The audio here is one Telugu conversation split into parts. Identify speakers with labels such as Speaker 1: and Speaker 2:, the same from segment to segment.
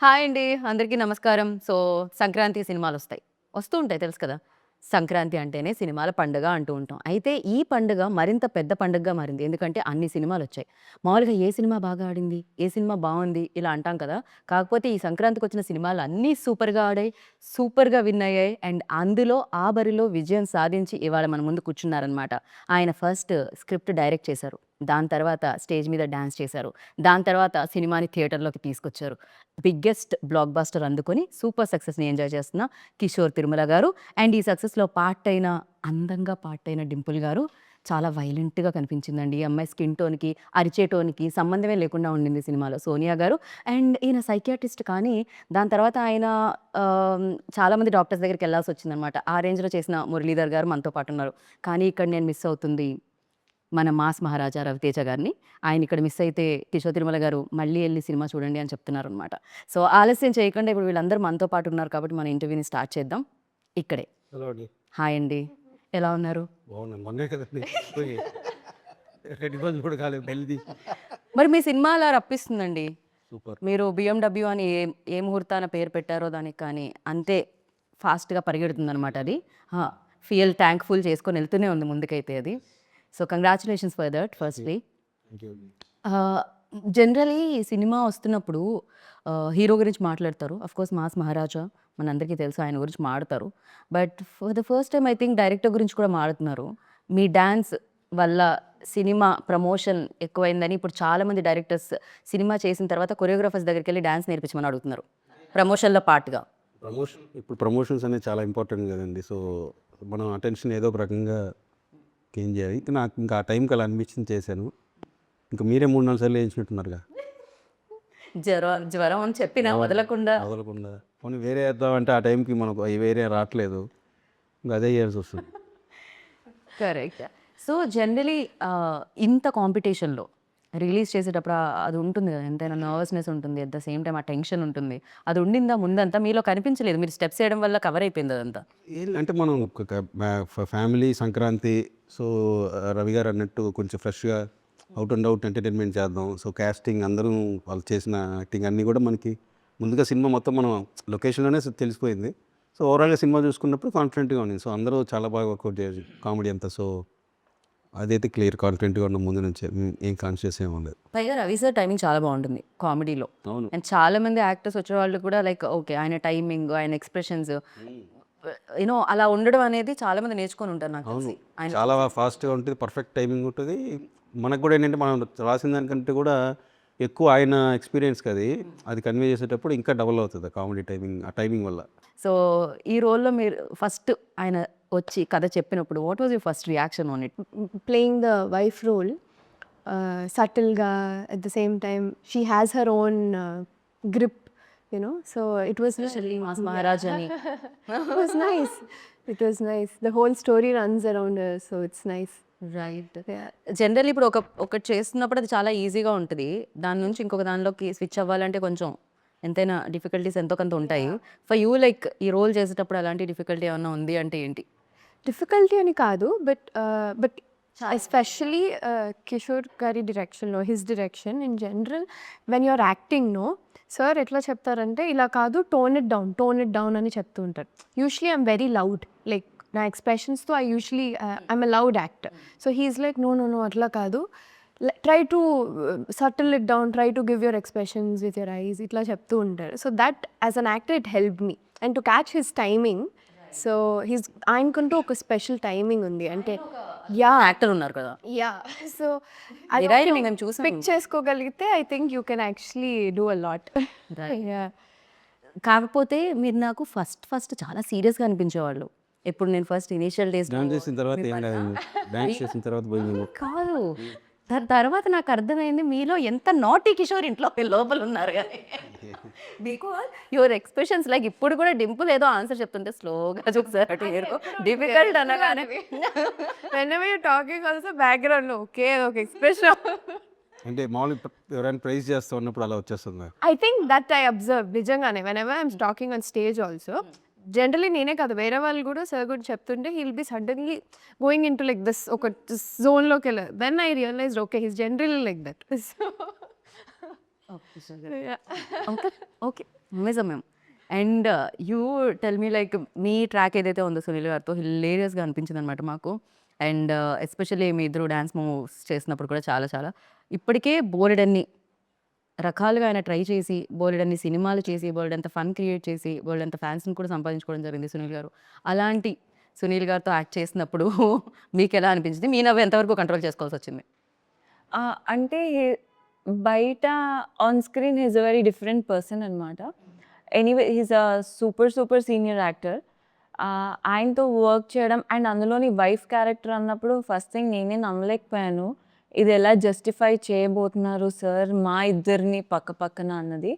Speaker 1: హాయ్ అండి. అందరికీ నమస్కారం. సంక్రాంతి సినిమాలొస్తాయి. వస్తూ ఉంటాయి తెలుసు కదా! సంక్రాంతి అంటేనే సినిమాల పండుగ అంటూ ఉంటాం. అయితే ఈ పండుగ మరింత పెద్ద పండుగగా మారింది. ఎందుకంటే అన్ని సినిమాలొచ్చాయి. మామూలుగా ఏ సినిమా బాగా ఆడింది? ఏ సినిమా బావుంది? ఇలా అంటాం కదా! కాకపోతే ఈ సంక్రాంతికొచ్చిన సినిమాలన్నీ సూపర్‌గా ఆడాయి. సూపర్‌గా విన్ అయ్యాయి. అండ్ అందులో ఆ బరిలో విజయం సాధించి ఇవాళ మన ముందు కూర్చున్నారనమాట. ఆయన ఫస్ట్ స్క్రిప్ట్ డైరెక్ట్ చేశారు. దాని తర్వాత స్టేజ్ మీద డాన్స్ చేశారు. దాని తర్వాత సినిమాని థియేటర్‌లోకి తీసుకొచ్చారు. బిగ్గెస్ట్ బ్లాక్ బస్టర్ అందుకొని సూపర్ సక్సెస్‌ని ఎంజాయ్ చేస్తున్న కిషోర్ తిరుమల గారు అండ్ ఈ సక్సెస్‌లో అందంగా పార్టయిన డింపుల్ గారు చాలా వైలెంట్‌గా కనిపించిందండి. ఈ అమ్మాయి స్కిన్ టోన్‌కి, అరిచే టోన్‌కి సంబంధమే లేకుండా ఉండింది సినిమాలో. సోనియా గారు అండ్ ఈయన సైకియాట్రిస్ట్ కానీ దాని తర్వాత ఆయన ఆహ్, చాలామంది డాక్టర్స్ దగ్గరికెళ్ళాల్సొచ్చిందనమాట. ఆ రేంజ్‌లో చేసిన మురళీధర్ గారు మనతో పాటున్నారు. కానీ ఇక్కడ నేను మిస్ అవుతుంది మన మాస్ మహారాజా రవితేజ గారిని. ఆయనిక్కడ మిస్ అయితే కిషోర్ తిరుమల గారు మళ్ళీ ఎళ్లి సినిమా చూడండి అని చెప్తున్నారనమాట. ఆలస్యం చేయకుండా ఇప్పుడు వీళ్ళందరూ మనతో పాటు ఉన్నారు కాబట్టి మన ఇంటర్వ్యూని స్టార్ట్ చేద్దాం. ఇక్కడే.
Speaker 2: హలో అండి.
Speaker 1: హాయ్ అండి. ఎలా ఉన్నారు?
Speaker 2: బాగున్నాను. మొన్నే కదండీ పోయి 2 రోజులు కూడా కాలేదు పెళ్లి.
Speaker 1: మరి మీ సినిమా అలా రప్పిస్తుందండి.
Speaker 2: సూపర్.
Speaker 1: మీరు బిఎండబ్ల్యూ అని ఏ ముహూర్తాన పేరు పెట్టారో దానికి కానీ అంతే ఫాస్ట్‌గా పరిగెడుతుందనమాట అది. ఆ! ఫీల్ థాంక్‌ఫుల్ చేసుకొని ఎళ్తూనే ఉంది ముందుకైతే అది. Congratulations for that firstly.
Speaker 2: Thank you.
Speaker 1: Ah, generally cinema వస్తున్నప్పుడు హీరో గురించి మాట్లాడతారు. ఆఫ్‌కోర్స్ 'మాస్ మహారాజా' మనందరికీ తెలుసు ఆయన గురించి మాడతారు. But for the first time I think director గురించి కూడా మాడుతున్నారు. మీ డాన్స్ వల్ల సినిమా ప్రమోషన్ ఎక్కువైందని ఇప్పుడు చాలామంది డైరెక్టర్స్ సినిమా చేసిన తర్వాత కొరియోగ్రాఫర్స్ దగ్గరికెళ్ళి డాన్స్ నేర్పించమని అడుగుతున్నారు. ప్రమోషన్‌లో పార్ట్‌గా.
Speaker 2: ఇప్పుడు ప్రమోషన్స్ అనేది చాలా ఇంపార్టెంట్ కదండీ. సో, మనం అటెన్షన్ ఏదో ఒక రకంగా గెయిన్ చేయాలి. నాకు ఇంకా ఆ టైంకి అలా అనిపించింది చేశాను. ఇంకా మీరే 3, 4 సార్లు ఏయించినట్టున్నారుగా.
Speaker 1: జ్వరం అని చెప్పినా వదలకుండా
Speaker 2: వదలకుండా. పోనీ వేరే ఏద్దామంటే ఆ టైంకి మనకు అయి వేరే రాట్లేదు. ఇంకా అదే చేయాల్సొస్తుంది.
Speaker 1: కరెక్ట్. జనరలీ ఇంత కాంపిటీషన్‌లో రిలీజ్ చేసేటప్పుడు అది ఉంటుంది గదా! ఎంతైనా నర్వస్‌నెస్ ఉంటుంది. అట్ ద సేమ్ టైమ్ ఆ టెన్షన్ ఉంటుంది. అది ఉండిందా ముందంతా? మీలో కనిపించలేదు. మీరు స్టెప్స్ ఏయడం వల్ల కవర్ అయిపోయింది అదంతా.
Speaker 2: అంటే మనం ఒక ఫ్యామిలీ సంక్రాంతి. సో, రవి గారు అన్నట్టు కొంచెం ఫ్రెష్‌గా అవుట్ అండ్ అవుట్ ఎంటర్‌టైన్‌మెంట్ చేద్దాం. సో, కాస్టింగ్ అందరూ వాళ్ళు చేసిన యాక్టింగ్ అన్నీ కూడా మనకి ముందుగా సినిమా మొత్తం మనం లొకేషన్‌లోనే తెలిసిపోయింది. సో, ఓవరాల్‌గా సినిమా చూసుకున్నప్పుడు కాన్ఫిడెంట్‌గా ఉంది. సో, అందరూ చాలా బాగా వర్కౌట్ చేసి కామెడీ అంతా. సో, అదైతే క్లియర్ కాన్ఫిడెంట్‌గా ఉన్నాం ముందు నుంచే. ఏం కాన్షియస్ ఏమి ఉండదు.
Speaker 1: పైగా రవి సార్ టైమింగ్ చాలా బావుంటుంది కామెడీలో.
Speaker 2: అవును.
Speaker 1: అండ్ చాలామంది యాక్టర్స్ వచ్చేవాళ్ళు కూడా లైక్ ఓకే. ఆయన టైమింగ్, ఆయన ఎక్స్‌ప్రెషన్స్ అలా ఉండడం అనేది చాలామంది నేర్చుకొని ఉంటారు నాకు
Speaker 2: అవును.
Speaker 1: తెలిసి. ఆయన
Speaker 2: చాలా ఫాస్ట్‌గా ఉంటది. పర్ఫెక్ట్ టైమింగ్ ఉంటది. మనకు కూడా ఏంటంటే మనం రాసిన దానికంటే కూడా ఎక్కువ ఆయన ఎక్స్‌పీరియన్స్‌కి అది కన్వే చేసేటప్పుడు ఇంకా డబుల్ అవుతది ఆ కామెడీ టైమింగ్, ఆ టైమింగ్ వల్ల.
Speaker 1: సో, ఈ రోల్‌లో మీరు ఫస్ట్ ఆయన వచ్చి కథ చెప్పినప్పుడు what was your first reaction on it?
Speaker 3: Playing the wife role, subtle ga, at the same time she has her own grip, so it was
Speaker 1: especially mass Maharaj అని.
Speaker 3: it was nice. It was nice. The whole story runs around her, so it's nice.
Speaker 1: Right.
Speaker 3: Yeah.
Speaker 1: Generally ఇప్పుడు ఒకటి చేస్తున్నప్పుడు అది చాలా ఈజీగా ఉంటది. దాని నుంచి ఇంకొక దానిలోకి స్విచ్ అవ్వాలంటే కొంచెం ఎంతైనా డిఫికల్టీస్ ఎంతో కొంత ఉంటాయి. ఫర్ యూ లైక్ ఈ రోల్ చేసేటప్పుడు అలాంటి డిఫికల్టీ ఏమన్నా ఉంది అంటే ఏంటి?
Speaker 3: Difficulty అని కాదు, but ఎస్పెషలీ కిషోర్ గారి డైరెక్షన్లో his direction in general when you are acting sir ఎట్లా చెప్తారంటే ఇలా కాదు టోన్ ఇట్ డౌన్ అని చెప్తూ ఉంటారు. Usually I'm very loud, like నా ఎక్స్ప్రెషన్స్తో usually I'm a loud actor. So he's like no అట్లా కాదు, try to settle it down, try to give your expressions with your eyes ఇట్లా చెప్తూ ఉంటారు. So that as an actor it help me and to catch his timing. So ఆయనకంటూ ఒక స్పెషల్ టైమింగ్ ఉంది అంటే
Speaker 1: యాక్టర్ ఉన్నారు కదా!
Speaker 3: సో
Speaker 1: నిరాయిని మేము చూసాం.
Speaker 3: పిక్ చేసుకోగలిగితే I think you can actually do a lot.
Speaker 1: కాకపోతే మీరు నాకు ఫస్ట్ చాలా సీరియస్‌గా అనిపించేవాళ్ళు. ఎప్పుడు నేను ఫస్ట్ ఇనీషియల్ డేస్‌లో
Speaker 2: డాన్స్ చేసిన తర్వాత ఏం కాదండి. డాన్స్ చేసిన తర్వాత పోయింది.
Speaker 1: కాదు. దాని తర్వాత నాకు అర్థమైంది మీలో ఎంత నాటీ కిషోర్ ఇంట్లో లోపల ఉన్నారు గాని. బికాజ్ యువర్ ఎక్స్‌ప్రెషన్స్ లైక్ ఇప్పుడు కూడా డింపుల్ ఏదో ఆన్సర్ చెప్తుంటే స్లోగా చూసారు అటు ఏరుకో డిఫికల్ట్ అనగానే
Speaker 3: whenever you're talking also background లో ఒకే ఒక ఎక్స్ప్రెషన్.
Speaker 2: అంటే మామూలుగా ఎవరైనా ప్రైజ్ చేస్తా ఉన్నప్పుడు అలా వచ్చేస్తుందా?
Speaker 3: I think that I observe నిజంగానే whenever I'm talking on stage also. Generally నేనే కాదు వేరే వాళ్ళు కూడా సార్ కూడా చెప్తుంటే he'll be suddenly going into like this ఒక జోన్లోకి వెళ్ళారు. Then I realized okay he's generally like that.
Speaker 1: Okay okay అమేజం మేము. And you tell me like me track ఏదైతే ఉందో సునీల్ గారితో హిలేరియస్గా అనిపించింది అనమాట మాకు. అండ్ ఎస్పెషల్లీ మీ ఇద్దరు డ్యాన్స్ మూవ్స్ చేసినప్పుడు కూడా చాలా చాలా ఇప్పటికే బోలెడన్ని రకాలుగా ఆయన ట్రై చేసి బోలెడన్ని సినిమాలు చేసి బోలెడంత ఫన్ క్రియేట్ చేసి బోలెడంత ఫ్యాన్స్ని కూడా సంపాదించుకోవడం జరిగింది సునీల్ గారు. అలాంటి సునీల్ గారితో యాక్ట్ చేసినప్పుడు మీకు ఎలా అనిపించింది? మీ నవ్వు ఎంతవరకు కంట్రోల్ చేసుకోవాల్సి వచ్చింది?
Speaker 4: అంటే బయట on screen he's a very different person అనమాట. Anyway he's a super senior actor. ఆయనతో వర్క్ చేయడం అండ్ అందులోని వైఫ్ క్యారెక్టర్ అన్నప్పుడు ఫస్ట్ థింగ్ నేనే నమ్మలేకపోయాను. ఇది ఎలా జస్టిఫై చేయబోతున్నారు సార్ మా ఇద్దరిని పక్క పక్కన అన్నది.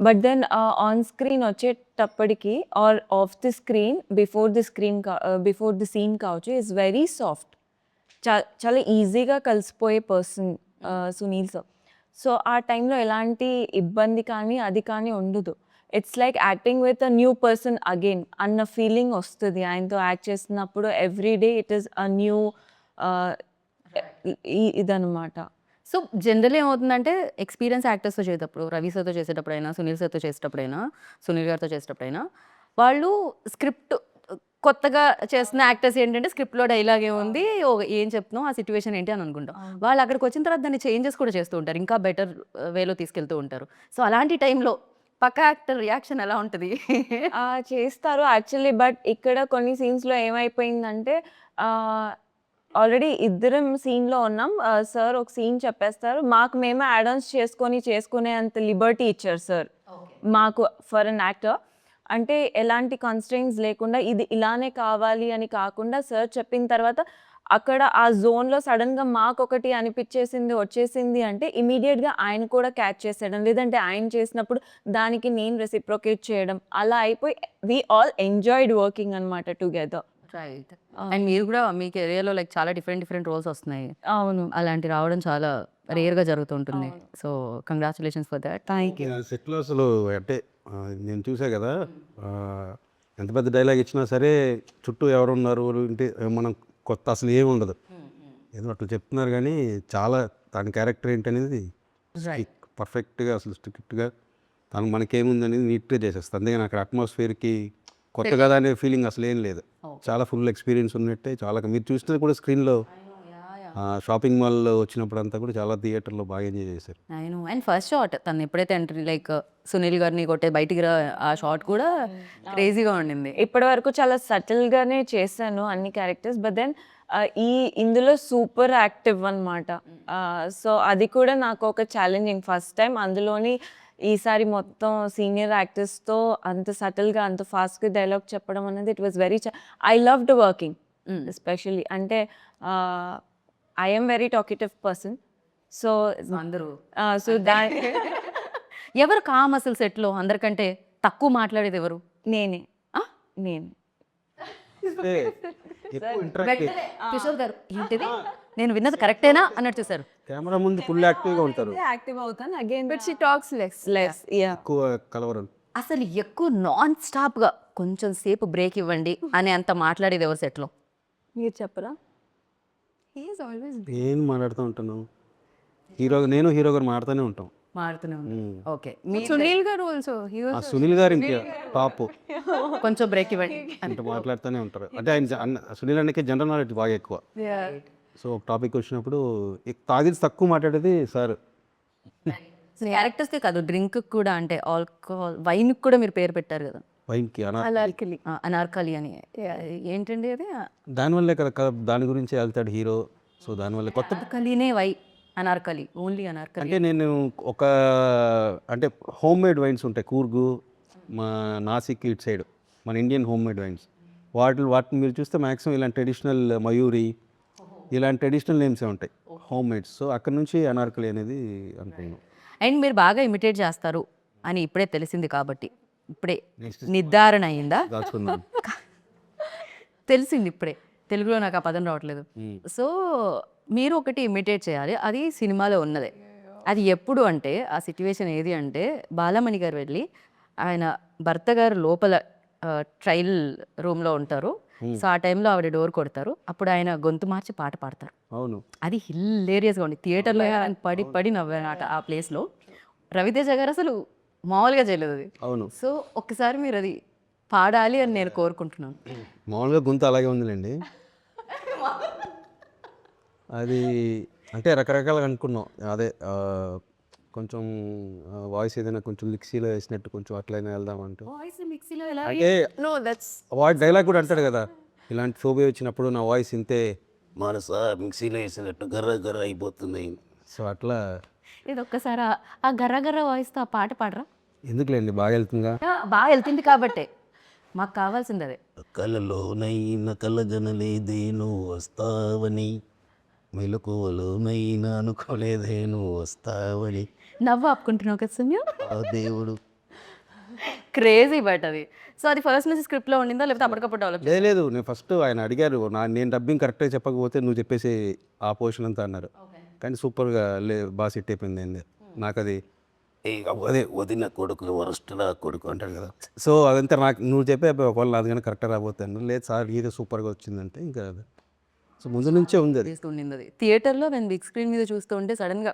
Speaker 4: బట్ దెన్ ఆన్ స్క్రీన్ వచ్చేటప్పటికి or off the screen before the scene కావచ్చు ఈజ్ వెరీ సాఫ్ట్. చాలా ఈజీగా కలిసిపోయే పర్సన్ సునీల్ సార్. సో ఆ టైంలో ఎలాంటి ఇబ్బంది కానీ అది కానీ ఉండదు. It's like acting with a new person again అన్న ఫీలింగ్ వస్తుంది ఆయనతో యాక్ట్ చేస్తున్నప్పుడు. Every day it is a new ఇదనమాట.
Speaker 1: సో జనరల్ ఏమవుతుందంటే ఎక్స్పీరియన్స్ యాక్టర్స్తో చేసేటప్పుడు రవి సార్తో చేసేటప్పుడైనా సునీల్ సార్తో చేసేటప్పుడైనా సునీల్ గారితో చేసేటప్పుడైనా వాళ్ళు స్క్రిప్ట్ కొత్తగా చేస్తున్న యాక్టర్స్ ఏంటంటే స్క్రిప్ట్లో డైలాగ్ ఏముంది ఏం చెప్తున్నాం ఆ సిచ్యువేషన్ ఏంటి అని అనుకుంటాం. వాళ్ళు అక్కడికి వచ్చిన తర్వాత దాన్ని చేంజెస్ కూడా చేస్తూ ఉంటారు, ఇంకా బెటర్ వేలో తీసుకెళ్తూ ఉంటారు. సో అలాంటి టైంలో పక్క యాక్టర్ రియాక్షన్ ఎలా ఉంటుంది?
Speaker 4: చేస్తారు యాక్చువల్లీ. బట్ ఇక్కడ కొన్ని సీన్స్లో ఏమైపోయిందంటే ఆల్రెడీ ఇద్దరం సీన్లో ఉన్నాం. సార్ ఒక సీన్ చెప్పేస్తారు, మాకు మేమే యాడ్-ఆన్స్ చేసుకునే అంత లిబర్టీ ఇచ్చారు సార్ మాకు ఫర్ అన్ యాక్టర్. అంటే ఎలాంటి కన్స్ట్రెయిన్స్ లేకుండా ఇది ఇలానే కావాలి అని కాకుండా సార్ చెప్పిన తర్వాత అక్కడ ఆ జోన్లో సడన్గా మాకు ఒకటి వచ్చేసింది అంటే ఇమీడియట్గా ఆయన కూడా క్యాచ్ చేసేయడం, లేదంటే ఆయన చేసినప్పుడు దానికి నేను రెసిప్రొకేట్ చేయడం, అలా అయిపోయి వి ఆల్ ఎంజాయ్డ్ వర్కింగ్ అనమాట టుగెదర్.
Speaker 1: రైట్. అండ్ మీరు కూడా మీ కెరియర్లో లైక్ చాలా డిఫరెంట్ రోల్స్ వస్తున్నాయి.
Speaker 4: అవును.
Speaker 1: అలాంటి రావడం చాలా రేర్గా జరుగుతుంటుంది. So congratulations for that.
Speaker 4: Thank you.
Speaker 2: సెట్లో అసలు అంటే నేను చూసా కదా, ఎంత పెద్ద డైలాగ్ ఇచ్చినా సరే చుట్టూ ఎవరున్నారు అంటే మనం కొత్త అసలు ఏమి ఉండదు, ఏదో అట్లా చెప్తున్నారు. కానీ చాలా తన క్యారెక్టర్ ఏంటనేది పర్ఫెక్ట్గా అసలు స్ట్రిక్ట్గా తను మనకేముంది అనేది నీట్గా చేసేస్తుంది. అందుకని అక్కడ అట్మాస్ఫియర్కి కొత్త కదా అనే ఫీలింగ్ అసలు ఏం లేదు. చాలా ఫుల్ ఎక్స్పీరియన్స్ ఉన్నట్టే. చాలా మీరు చూసినది కూడా స్క్రీన్లో షాపింగ్ మాల్లో వచ్చినప్పుడు అంతా కూడా చాలా థియేటర్లో బాగా ఎంజాయ్ చేశారు.
Speaker 1: అండ్ ఫస్ట్ షాట్ తను ఎప్పుడైతే ఎంట్రీ లైక్ సునీల్ గారిని కొట్టే బయటికి రా ఆ షాట్ కూడా క్రేజీగా ఉండింది.
Speaker 4: ఇప్పటి వరకు చాలా సటిల్గానే చేశాను అన్ని క్యారెక్టర్స్. బట్ దెన్ ఇందులో సూపర్ యాక్టివ్ అనమాట. సో అది కూడా నాకు ఒక ఛాలెంజింగ్ ఫస్ట్ టైం. అందులోని ఈసారి మొత్తం సీనియర్ యాక్టర్స్తో అంత సటిల్గా అంత ఫాస్ట్గా డైలాగ్ చెప్పడం అనేది it was very I loved working especially. అంటే I am very talkative person. So
Speaker 1: అందరూ
Speaker 4: సో
Speaker 1: ఎవరు కామ్ అసలు సెట్లో అందరికంటే తక్కువ మాట్లాడేది ఎవరు?
Speaker 4: నేనే.
Speaker 1: ఆ?
Speaker 4: నేను
Speaker 1: కిషోర్ గారు ఏంటిది నేను విన్నది కరెక్టేనా అన్నట్టు చూసారు.
Speaker 2: కెమెరా ముందు ఫుల్ యాక్టివ్గా ఉంటారు,
Speaker 4: యాక్టివ్ అవుతాను again.
Speaker 3: But she talks less.
Speaker 2: ఎక్కువ కలవరం.
Speaker 1: అసలు ఎక్కువ నాన్ స్టాప్గా కొంచెం సేపు బ్రేక్ ఇవ్వండి అని అంత మాట్లాడేది ఎవరు సెట్లో?
Speaker 4: మీరు చెప్పరా?
Speaker 3: He is always
Speaker 2: నేను మాట్లాడుతూ ఉంటాను, నేను హీరో గారు మాట్లాడుతూనే ఉంటాం.
Speaker 1: మాడుతూనే ఉంటారు. Okay me
Speaker 3: Sunil garu also. He was
Speaker 2: Sunil గారు ఇంకా టాప్
Speaker 1: కొంచెం బ్రేక్ ఇవ్వండి.
Speaker 2: అంటే మాట్లాడుతూనే ఉంటారు. అంటే ఆయన సునీల్ అన్నకి జనరల్ నాలెడ్జ్ బాగా ఎక్కువ. సో ఒక టాపిక్ వచ్చినప్పుడు తాగేది తక్కువ మాట్లాడేది సార్.
Speaker 1: క్యారెక్టర్స్కే కాదు డ్రింక్ కూడా, అంటే ఆల్కహాల్ వైన్ కూడా మీరు పేరు పెట్టారు కదా,
Speaker 2: వైన్కి
Speaker 3: Anarkali.
Speaker 1: అనార్కలి అని. ఏంటండి అది?
Speaker 2: దానివల్లే కదా దాని గురించి వెళ్తాడు హీరో. సో దానివల్ల కొత్త
Speaker 1: అనార్కలినే అనార్కలి, ఓన్లీ అనార్కలి.
Speaker 2: అంటే నేను ఒక అంటే హోమ్ మేడ్ వైన్స్ ఉంటాయి కూర్గు, మా నాసిక్ ఇటు సైడ్ మన ఇండియన్ హోమ్ మేడ్ వైన్స్, వాటిని మీరు చూస్తే మ్యాక్సిమం ఇలాంటి ట్రెడిషనల్ మయూరి ఇలాంటి ట్రెడిషనల్ నేమ్సే ఉంటాయి హోమ్ మేడ్స్. సో అక్కడ నుంచి అనార్కలి అనేది అనుకున్నాను.
Speaker 1: అండ్ మీరు బాగా ఇమిటేట్ చేస్తారు అని ఇప్పుడే తెలిసింది కాబట్టి ఇప్పుడే నిర్ధారణ అయిందా?
Speaker 2: దాచుకున్నాను.
Speaker 1: తెలిసింది ఇప్పుడే, తెలుగులో నాకు ఆ పదం రావట్లేదు. సో మీరు ఒకటి ఇమిటేట్ చేయాలి, అది సినిమాలో ఉన్నదే. అది ఎప్పుడు అంటే ఆ సిచ్యువేషన్ ఏది అంటే బాలమణి గారు వెళ్ళి ఆయన భర్త గారు లోపల ట్రయల్ రూమ్లో ఉంటారు. సో ఆ టైంలో ఆవిడ డోర్ కొడతారు, అప్పుడు ఆయన గొంతు మార్చి పాట పాడతారు.
Speaker 2: అవును,
Speaker 1: అది హిల్లేరియస్గా ఉంది. థియేటర్లో ఆయన పడి నవ్వానట ఆ ప్లేస్లో. రవితేజ గారు అసలు మామూలుగా చేయలేదు అది.
Speaker 2: అవును.
Speaker 1: సో ఒక్కసారి మీరు అది పాడాలి అని నేను కోరుకుంటున్నాను.
Speaker 2: మామూలుగా గొంతు అలాగే ఉందిలేండి. అది అంటే రకరకాలుగా అనుకున్నాం. అదే కొంచెం వాయిస్ ఏదైనా కొంచెం మిక్సీలో వేసినట్టు కొంచెం అట్లయినా వెళ్దామంటూ.
Speaker 1: వాయిస్ మిక్సీలో ఎలా
Speaker 2: అంటే
Speaker 3: No, that's
Speaker 2: వాడి డైలాగ్ కూడా అంటాడు కదా, ఇలాంటి ఫోబియా వచ్చినప్పుడు నా వాయిస్ ఇంతే మనస మిక్సీలో వేసినట్టు గర్ర గర్ర అయిపోతుంది. సో అట్లా
Speaker 1: ఇది ఒక్కసారి ఆ గర్ర గర్ర వాయిస్తో ఆ పాట పాడరా?
Speaker 2: ఎందుకులేండి, బాగా వెళ్తుందా.
Speaker 1: బాగా వెళ్తుంది కాబట్టే మాకు కావాల్సింది అదే.
Speaker 2: కలలోనైనా కలగనలేదేను వస్తావని, మెలకువలోనైనా అనుకోలేదేను వస్తావని,
Speaker 1: నవ్వు ఆపుకుంటున్నావు కదా సుమ్యు.
Speaker 2: ఆ దేవుడు.
Speaker 1: క్రేజీ బట్ అది. సో అది ఫస్ట్ నుంచి స్క్రిప్ట్లో ఉండిందా లేకపోతే అప్పటికప్పుడు డెవలప్?
Speaker 2: లేదు నేను ఫస్ట్ ఆయన అడిగారు, నేను డబ్బింగ్ కరెక్ట్గా చెప్పకపోతే నువ్వు చెప్పేసి ఆ పోర్షన్ అంతా అన్నారు. కానీ సూపర్గా బాగా సెట్ అయిపోయింది అండి నాకు. అది అదే వదిన కొడుకు వరస్ట్లా కొడుకు అంటాడు కదా, సో అదంతా నాకు నువ్వు చెప్పే ఒకవేళ అది కానీ కరెక్ట్గా రాబోతాను. లేదు సార్ ఇది సూపర్గా వచ్చిందంటే ఇంకా అది. సో ముందు నుంచే ఉంది అది.
Speaker 1: ఉండింది అది. థియేటర్లో నేను బిగ్ స్క్రీన్ మీద చూస్తూ ఉంటే సడన్గా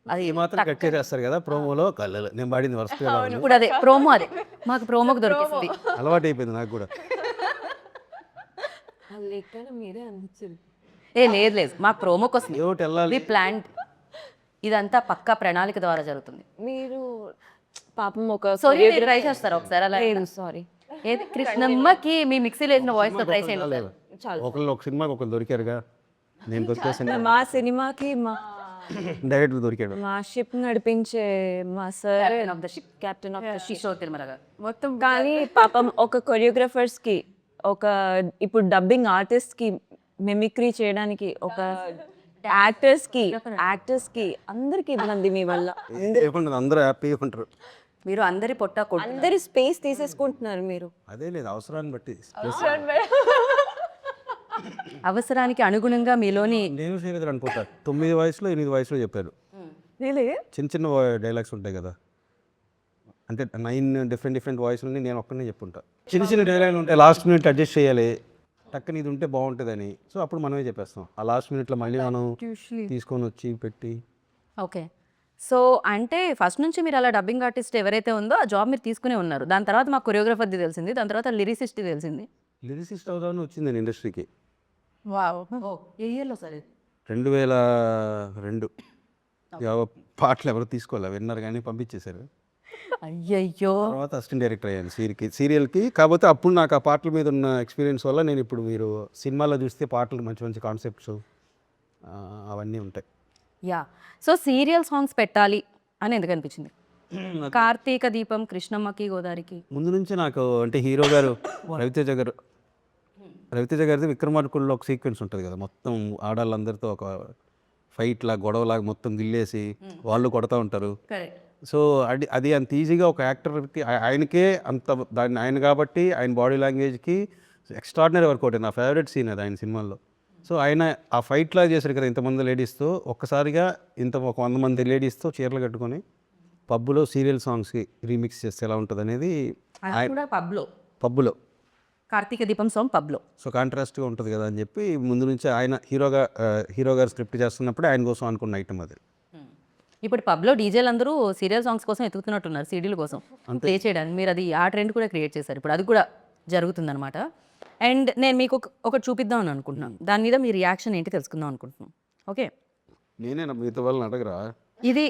Speaker 1: అది
Speaker 2: ఈ మాత్రం కట్ చేస్తారు కదా ప్రోమోలో, కళ్ళలో నేను పాడింది వరస్ట్గా
Speaker 1: ఇప్పుడు అదే ప్రోమో, అదే మాకు ప్రోమోకి దొరికింది.
Speaker 2: అలవాటు అయిపోయింది నాకు కూడా.
Speaker 4: మీరే అనిపించింది.
Speaker 1: లేదు లేదు, మాకు ప్రోమోకి వస్తుంది.
Speaker 2: ఏమిటి వెళ్ళాలి.
Speaker 1: ప్లాన్ ఇదంతా పక్కా ప్రణాళిక ద్వారా జరుగుతుంది.
Speaker 4: మీరు పాపం ఒక
Speaker 1: సారీ ట్రై చేస్తారా ఒకసారి అలా?
Speaker 4: సారీ
Speaker 1: ఏది కృష్ణమ్మకి మీ మిక్సీలో వేసిన వాయిస్తో ట్రై చేయండి.
Speaker 2: ఒకళ్ళు ఒక సినిమాకి ఒకళ్ళు దొరికారుగా, నేను దొరికేసాను.
Speaker 4: మా సినిమాకి
Speaker 2: డైరెక్టర్ దొరికాడు.
Speaker 4: మా షిప్ నడిపించే మా sir
Speaker 1: of the ship,
Speaker 4: captain of the ship.
Speaker 1: Kishore Tirumala గారు.
Speaker 3: మొత్తం
Speaker 4: కానీ పాపం ఒక కొరియోగ్రాఫర్స్కి, ఒక ఇప్పుడు డబ్బింగ్ ఆర్టిస్ట్కి మిమిక్రీ చేయడానికి, ఒక యాక్టర్స్కి అందరికి ఇబ్బంది మీ వల్ల.
Speaker 2: అందరూ హ్యాపీగా ఉంటారు.
Speaker 1: మీరు అందరి పొట్ట కొట్టు.
Speaker 4: అందరి స్పేస్ తీసేసుకుంటున్నారు మీరు.
Speaker 2: అదే లేదు, అవసరాన్ని బట్టి.
Speaker 1: అవసరానికి అనుగుణంగా మీలోని
Speaker 2: నేను శ్రీధర్ అనుకుంటా 9 వయసులో 8 వయసులో చెప్పారు. చిన్న చిన్న డైలాగ్స్ ఉంటాయి కదా, అంటే 9 డిఫరెంట్ వాయిస్లని నేను ఒక్కనే చెప్పుంటా. చిన్న చిన్న డైలాగ్లు ఉంటాయి, లాస్ట్ మినిట్ అడ్జస్ట్ చేయాలి, టక్కని ఇది ఉంటే బాగుంటుందని. సో అప్పుడు మనమే చెప్పేస్తాం. ఆ లాస్ట్ మినిట్లో మళ్ళీ మనం తీసుకొని వచ్చి పెట్టి.
Speaker 1: ఓకే. సో అంటే ఫస్ట్ నుంచి మీరు అలా డబ్బింగ్ ఆర్టిస్ట్ ఎవరైతే ఉందో ఆ జాబ్ మీరు తీసుకునే ఉన్నారు. దాని తర్వాత మాకు కొరియోగ్రాఫర్ది తెలిసింది, దాని తర్వాత లిరిసిస్ట్ తెలిసింది.
Speaker 2: లిరిసిస్ట్ అవుదామని వచ్చింది నేను ఇండస్ట్రీకి.
Speaker 3: వావ్.
Speaker 1: ఏ ఇయర్లో సరే?
Speaker 2: 2002. పాటలు ఎవరు తీసుకోవాలి, విన్నారు కానీ పంపించేశారు.
Speaker 1: అయ్యయ్యో.
Speaker 2: తర్వాత అసిస్టెంట్ డైరెక్టర్ అయ్యాను సీరియల్కి. కాకపోతే అప్పుడు నాకు ఆ పాటల మీద ఉన్న ఎక్స్పీరియన్స్ వల్ల నేను ఇప్పుడు మీరు సినిమాలో చూస్తే పాటలు మంచి మంచి కాన్సెప్ట్స్ అవన్నీ ఉంటాయి.
Speaker 1: యా. సో సీరియల్ సాంగ్స్ పెట్టాలి అని ఎందుకు అనిపించింది? కార్తీక దీపం, కృష్ణమ్మకి, గోదారికి
Speaker 2: ముందు నుంచి నాకు అంటే హీరో గారు రవితేజ గారిది విక్రమార్కుల్లో ఒక సీక్వెన్స్ ఉంటుంది కదా, మొత్తం ఆడాళ్ళందరితో ఒక ఫైట్ లాగా గొడవలాగా మొత్తం గిల్లేసి వాళ్ళు కొడతా ఉంటారు. సో అది అంత ఈజీగా ఒక యాక్టర్కి ఆయనకే అంత దాన్ని ఆయన కాబట్టి ఆయన బాడీ లాంగ్వేజ్కి ఎక్స్ట్రాడినరీ వర్కౌట్. నా ఫేవరెట్ సీన్ అది ఆయన సినిమాల్లో. సో ఆయన ఆ ఫైట్ లాగా చేశారు కదా ఇంతమంది లేడీస్తో, ఒక్కసారిగా ఒక 100 మంది లేడీస్తో చీరలు కట్టుకొని పబ్బులో సీరియల్ సాంగ్స్కి రీమిక్స్ చేస్తే ఎలా ఉంటుంది అనేది పబ్బులో
Speaker 1: కార్తీక దీపం సాంగ్ పబ్లో.
Speaker 2: సో కాంట్రాస్ట్గా ఉంటుంది కదా అని చెప్పి ముందు నుంచి ఆయన హీరో గారు స్క్రిప్ట్ చేస్తున్నప్పుడు ఆయన కోసం అనుకున్న ఐటమ్ అది.
Speaker 1: ఇప్పుడు పబ్లో డీజేలు అందరూ సీరియల్ సాంగ్స్ కోసం ఎత్తుకుతున్నట్టున్నారు, సీడీల కోసం ప్లే చేయడానికి. మీరు అది ఆ ట్రెండ్ కూడా క్రియేట్ చేశారు, ఇప్పుడు అది కూడా జరుగుతుందన్నమాట. అండ్ నేను మీకు ఒకటి చూపిద్దాం అని అనుకుంటున్నాను, దాని మీద మీ రియాక్షన్ ఏంటి తెలుసుకుందాం అనుకుంటున్నాను. ఓకే,
Speaker 2: నేనే మీతో వాళ్ళని అడగరా?
Speaker 1: ఇది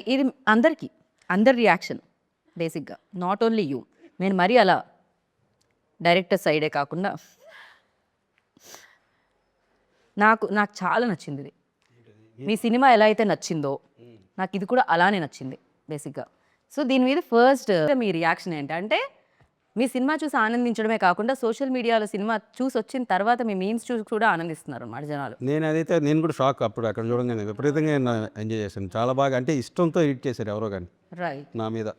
Speaker 1: అందరి రియాక్షన్ బేసిక్గా, నాట్ ఓన్లీ యూ. నేను మరీ అలా డైరెక్టర్ సైడే కాకుండా నాకు చాలా నచ్చింది ఇది. మీ సినిమా ఎలా అయితే నచ్చిందో నాకు ఇది కూడా అలానే నచ్చింది బేసిక్గా. సో దీని మీద ఫస్ట్ మీ రియాక్షన్ ఏంటంటే, మీ సినిమా చూసి ఆనందించడమే కాకుండా సోషల్ మీడియాలో సినిమా చూసి వచ్చిన తర్వాత మీ మీమ్స్ చూసి కూడా ఆనందిస్తున్నారు అన్నమాట జనాలు.
Speaker 2: నేను కూడా షాక్ అప్పుడు అక్కడ చూడంగానే విపరీతంగా ఎంజాయ్ చేశాను. చాలా బాగా, అంటే ఇష్టంతో ఎడిట్ చేశారు ఎవరో కానీ
Speaker 1: రైట్
Speaker 2: నా మీద.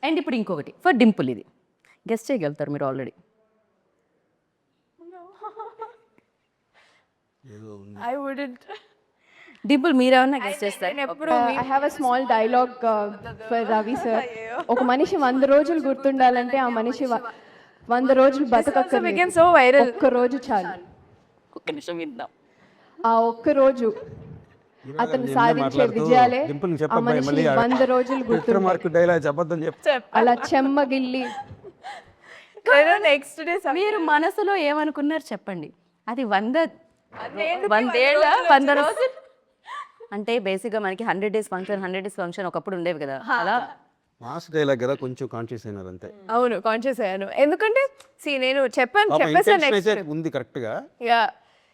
Speaker 1: అండ్ ఇప్పుడు ఇంకొకటి ఫర్ డింపుల్, ఇది గెస్ట్ చేయగలుగుతారు మీరు ఆల్రెడీ.
Speaker 3: I wouldn't.
Speaker 1: డింపుల్ మీరేమన్నా గెస్ట్ చేస్తారు?
Speaker 3: I have a small dialogue for Ravi sir. ఒక మనిషి 100 రోజులు గుర్తుండాలంటే ఆ మనిషి 100 రోజులు బతకక్కర్లేదు.
Speaker 4: So viral.
Speaker 3: ఒక్క రోజు చాలు.
Speaker 1: ఒక్క నిమిషం విందాం.
Speaker 3: ఆ ఒక్క రోజు అతను సాధించే విజయాలే ఆ మనిషిని 100 రోజులు గుర్తుంటాయి.
Speaker 2: మార్కు డైలాగ్ అబద్ధం చెప్తా
Speaker 3: అలా చెమ్మగిల్లి
Speaker 4: నెక్స్ట్ డే
Speaker 1: మీరు మనసులో ఏమనుకున్నారు చెప్పండి. అది 100 ఏళ్ళ 100 రోజులు అంటే బేసిక్గా మనకి 100 డేస్ ఫంక్షన్ ఒకప్పుడు ఉండేవి కదా, అలా
Speaker 2: మాస్ డైలాగ్ కదా, కొంచెం కాన్షియస్ అయినారు అంతే.
Speaker 3: అవును కాన్షియస్ అయ్యాను. ఎందుకంటే నేను చెప్పేసాను
Speaker 2: ఇంటెన్షన్
Speaker 3: నెక్స్ట్
Speaker 2: అయితే ఉంది కరెక్ట్ గా,
Speaker 3: యా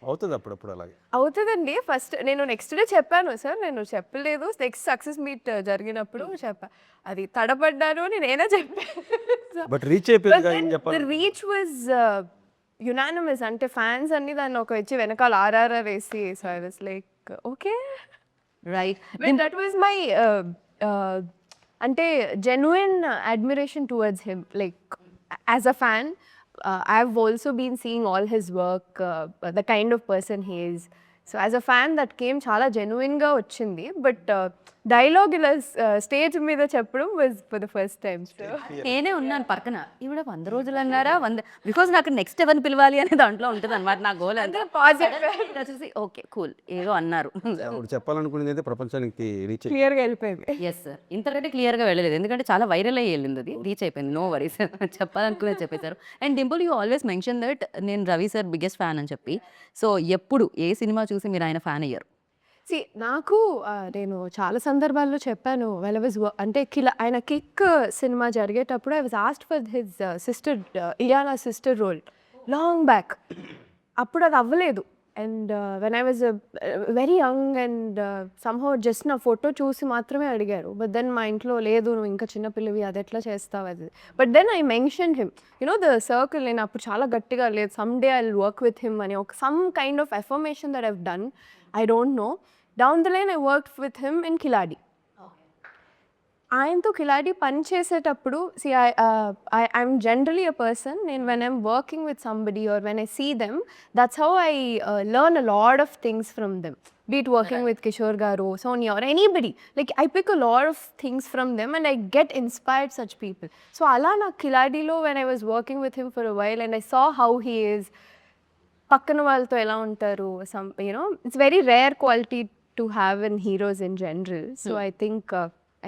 Speaker 2: అవుతుంది అప్పుడప్పుడు అలాగే.
Speaker 3: అవుతుందండి. ఫస్ట్ నేను నెక్స్ట్ డే చెప్పాను సార్, నేను చెప్పలేదు. నెక్స్ట్ సక్సెస్ మీట్ జరిగినప్పుడు చెప్పా, అది తడబడ్డాను అని నేనే చెప్పాను.
Speaker 2: బట్ రీచ్ అయిపోయింది ఏం
Speaker 3: ద
Speaker 2: చెప్పాలి.
Speaker 3: Reach was unanimous. అంటే ఫ్యాన్స్ అన్ని దాన్ని ఒక వచ్చి వెనకాల ఆర్ఆర్ఆర్ వేసి, so I was like okay
Speaker 1: right.
Speaker 3: That was my అంటే genuine admiration towards him. Like as a fan I have also been seeing all his work, the kind of person he is. So as a fan that came చాలా జెన్యున్గా వచ్చింది. బట్ డైలాగ్ ఇలా స్టేజ్ మీద చెప్పడం was for the first time.
Speaker 1: నేనే ఉన్నాను పక్కన, ఈవిడ 100 రోజులు అన్నారా, 100 బికాజ్ నాకు నెక్స్ట్ ఎవరిని పిలవాలి అనే దాంట్లో ఉంటుంది అనమాట నా గోల్. అంతా చూసి ఓకే కూల్ ఏదో అన్నారు.
Speaker 2: ఇప్పుడు చెప్పాలనుకునేది అయితే ప్రపంచానికి రీచ్
Speaker 3: క్లియర్గా వెళ్ళిపోయింది.
Speaker 1: ఎస్ సార్, ఇంతకంటే క్లియర్గా వెళ్ళలేదు ఎందుకంటే చాలా వైరల్ అయ్యి వెళ్ళింది, అది రీచ్ అయిపోయింది. నో వరీస్, చెప్పాలనుకునేది చెప్పేశారు. And Dimple, you always mention that నేను రవి సార్ బిగ్గెస్ట్ ఫ్యాన్ అని చెప్పి. సో ఎప్పుడు ఏ సినిమా చూసి మీరు ఆయన ఫ్యాన్ అయ్యారు?
Speaker 3: నాకు నేను చాలా సందర్భాల్లో చెప్పాను, వెల్ వాజ్ అంటే ఆయన కిక్ సినిమా జరిగేటప్పుడు I was asked for his sister Ileana sister role long back. అప్పుడు అది అవ్వలేదు. And when I was very young and somehow just నా ఫోటో చూసి మాత్రమే అడిగారు. బట్ దెన్ మా ఇంట్లో లేదు, నువ్వు ఇంకా చిన్నపిల్లవి, అది ఎట్లా చేస్తావు అది. But then I mention him, the circle. నేను అప్పుడు చాలా గట్టిగా లేదు, some day I will work with him అని ఒక some kind of affirmation that I've done. I don't know. Down the line, I worked with him in Kiladi. ఆయనతో కిలాడి పని చేసేటప్పుడు I'm generally a person, and when I'm working with somebody or when I see them, that's how I learn a lot of things from them. Be it working with Kishore Garu, Sonia or anybody. Like I pick a lot of things from them and I get inspired such people. So ala na Kiladilo, when I was working with him for a while and I saw how he is, పక్కన వాళ్ళతో ఎలా ఉంటారు, some it's very rare quality to have in heroes in general. So I think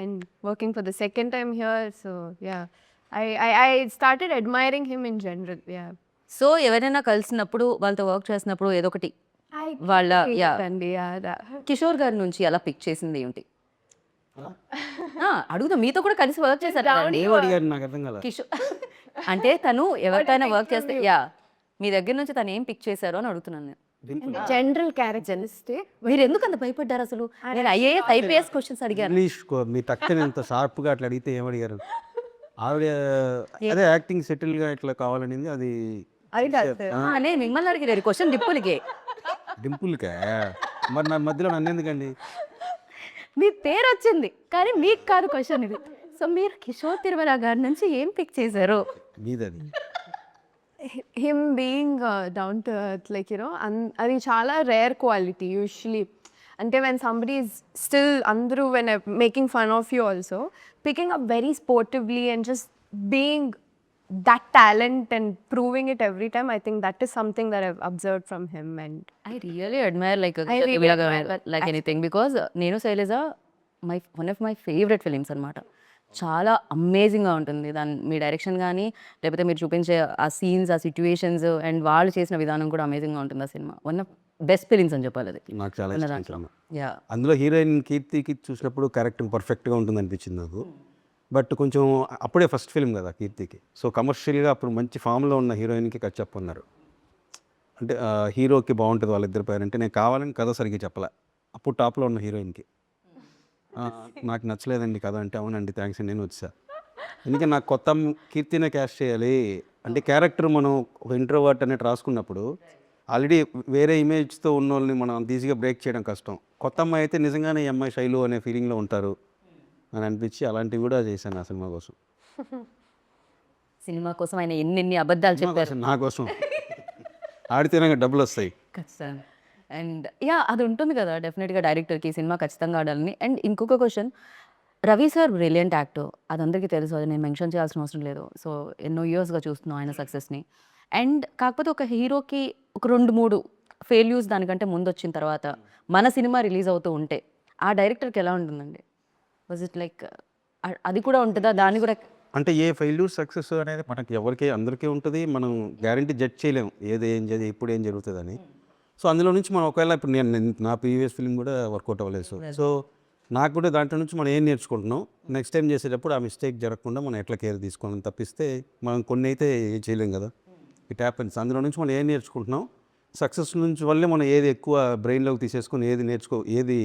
Speaker 3: and working for the second time here, so yeah I started admiring him in general. Yeah
Speaker 1: so ఎవరైనా కలిసినప్పుడు వాళ్ళతో వర్క్ చేసినప్పుడు ఏదో ఒకటి వాళ్ళ
Speaker 3: అండి
Speaker 1: కిషోర్ గారి నుంచి అలా పిక్ చేసింది ఏంటి అడుగుతా. మీతో కూడా కలిసి వర్క్ చేశారు కదండి
Speaker 2: అడిగారు, నాకు అర్థం కాలేదు.
Speaker 1: కిషోర్ అంటే తను ఎవరికైనా వర్క్ చేస్తే మీ దగ్గర నుంచి తను ఏం పిక్ చేశారో అని అడుగుతున్నాను నేను.
Speaker 3: General characteristic.
Speaker 1: మీరు ఎందుకు అంత భయపడ్డారు అసలు? నేను ఐపీఎస్ క్వశ్చన్స్ అడిగాను.
Speaker 2: ఇంగ్లీష్ మీ టక్కని ఎంత షార్ప్గా అట్లా అడిగితే ఏమడిగారు? ఆవిడ అదే యాక్టింగ్ సెటిల్గా ఇట్లా కావాలనింది, అది
Speaker 1: నేను మిమ్మల్ని అడిగారు క్వశ్చన్
Speaker 2: డింపుల్కే. మరి నా మధ్యలో నన్ను ఎందుకండి?
Speaker 1: మీ పేరు వచ్చింది కానీ మీకు కాదు క్వశ్చన్ ఇది. సో మీరు కిషోర్ తిరుమల గారి నుంచి ఏం పిక్ చేశారు?
Speaker 2: మీదది
Speaker 3: him being down to earth, like అది చాలా రేర్ క్వాలిటీ యూజువలీ. అంటే when somebody is still అందరూ when making fun of you also, picking up very sportively and just being that talent and proving it every time, I think that is something that I've observed from him. And
Speaker 1: I really admire like anything because నేను Shailaja one of my favorite films అన్నమాట. చాలా అమేజింగ్గా ఉంటుంది దాని మీ డైరెక్షన్ కానీ లేకపోతే మీరు చూపించే ఆ సీన్స్, ఆ సిచ్యువేషన్స్ అండ్ వాళ్ళు చేసిన విధానం కూడా అమేజింగ్గా ఉంటుంది. ఆ cinema one of best films అని చెప్పాలి. అది
Speaker 2: నాకు చాలా ఇష్టం. అందులో హీరోయిన్ కీర్తికి చూసినప్పుడు క్యారెక్టర్ పర్ఫెక్ట్గా ఉంటుంది అనిపించింది నాకు. బట్ కొంచెం అప్పుడే ఫస్ట్ ఫిల్మ్ కదా కీర్తికి, సో కమర్షియల్గా అప్పుడు మంచి ఫామ్లో ఉన్న హీరోయిన్కి కథ చెప్పన్నారు. అంటే హీరోకి బాగుంటుంది వాళ్ళిద్దరి పేరు అంటే నేను కావాలని కథ సరిగ్గా చెప్పలే. అప్పుడు టాప్లో ఉన్న హీరోయిన్కి నాకు నచ్చలేదండి కథ అంటే, అవునండి థ్యాంక్స్ అండి నేను వచ్చా. ఎందుకంటే నాకు కొత్త కీర్తినే క్యాస్ట్ చేయాలి అంటే క్యారెక్టర్ మనం ఒక ఇంట్రోవర్ట్ అనేది రాసుకున్నప్పుడు ఆల్రెడీ వేరే ఇమేజ్తో ఉన్న వాళ్ళని మనం ఈజీగా బ్రేక్ చేయడం కష్టం. కొత్త అమ్మాయి అయితే నిజంగానే ఈ అమ్మాయి శైలు అనే ఫీలింగ్లో ఉంటారు అని అనిపించి అలాంటివి కూడా చేశాను ఆ సినిమా కోసం.
Speaker 1: సినిమా కోసం ఆయన ఎన్ని అబద్ధాలు చెప్పారు
Speaker 2: నా కోసం. ఆడితేనే డబ్బులు వస్తాయి.
Speaker 1: ఖచ్చితంగా. అండ్ అది ఉంటుంది కదా డెఫినెట్గా డైరెక్టర్కి సినిమా ఖచ్చితంగా ఆడాలని. అండ్ ఇంకొక question, Ravi sir brilliant actor, అది అందరికీ తెలుసు, అది నేను మెన్షన్ చేయాల్సిన అవసరం లేదు. సో ఎన్నో ఇయర్స్గా చూస్తున్నాం ఆయన సక్సెస్ని. అండ్ కాకపోతే ఒక హీరోకి ఒక 2-3 ఫెయిల్యూర్స్ దానికంటే ముందు వచ్చిన తర్వాత మన సినిమా రిలీజ్ అవుతూ ఉంటే ఆ డైరెక్టర్కి ఎలా ఉంటుందండి? వాజ్ ఇట్ లైక్ అది కూడా ఉంటుందా? దాన్ని కూడా
Speaker 2: అంటే ఏ ఫెయిల్యూర్ సక్సెస్ అనేది మనకి ఎవరికి అందరికీ ఉంటుంది. మనం గ్యారంటీ జడ్జ్ చేయలేం ఏది ఏం ఎప్పుడు ఏం జరుగుతుందని. సో అందులో నుంచి మనం ఒకవేళ ఇప్పుడు నా ప్రీవియస్ ఫిల్మ్ కూడా వర్కౌట్ అవ్వలేదు. సో నాకు కూడా దాంట్లో నుంచి మనం ఏం నేర్చుకుంటున్నాం, నెక్స్ట్ టైం చేసేటప్పుడు ఆ మిస్టేక్ జరగకుండా మనం ఎట్లా కేర్ తీసుకోవాలని తప్పిస్తే మనం కొన్ని అయితే ఏం చేయలేం కదా. It happens. అందులో నుంచి మనం ఏం నేర్చుకుంటున్నాం, సక్సెస్ నుంచి వల్లే మనం ఏది ఎక్కువ బ్రెయిన్లోకి తీసేసుకొని ఏది